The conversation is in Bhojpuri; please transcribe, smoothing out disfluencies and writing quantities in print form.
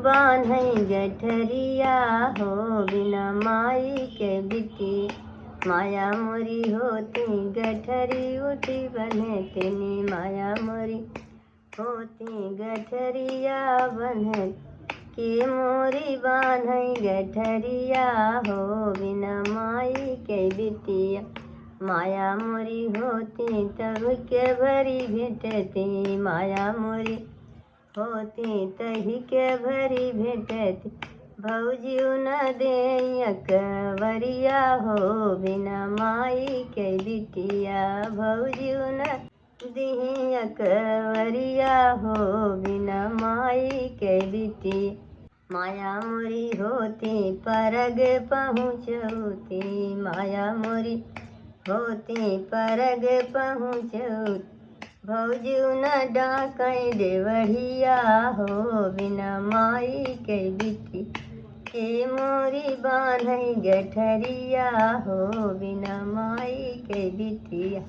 बान्हई गठरिया हो बिना माई के बिटी माया मोरी होती गठरी उठी बने तेनी माया मोरी होती गठरिया बने के मोरी बान्हई गठरिया हो बिना माई के बिटिया माया मोरी होती तब के भरी भेटती माया मोरी होती तही के भरी भेटती भौजी न दे कवरिया हो बिना माई के बिटिया भौजी न दिही कवरिया हो बिना माई के बिटी माया मोरी होती परग पहुँचौती माया मोरी होती परग पहुँचौती भौजी न डाकई देवढ़िया हो बिना माई के बिटी के मोरी बान्हई गठरिया हो बिना माई के बिटिया।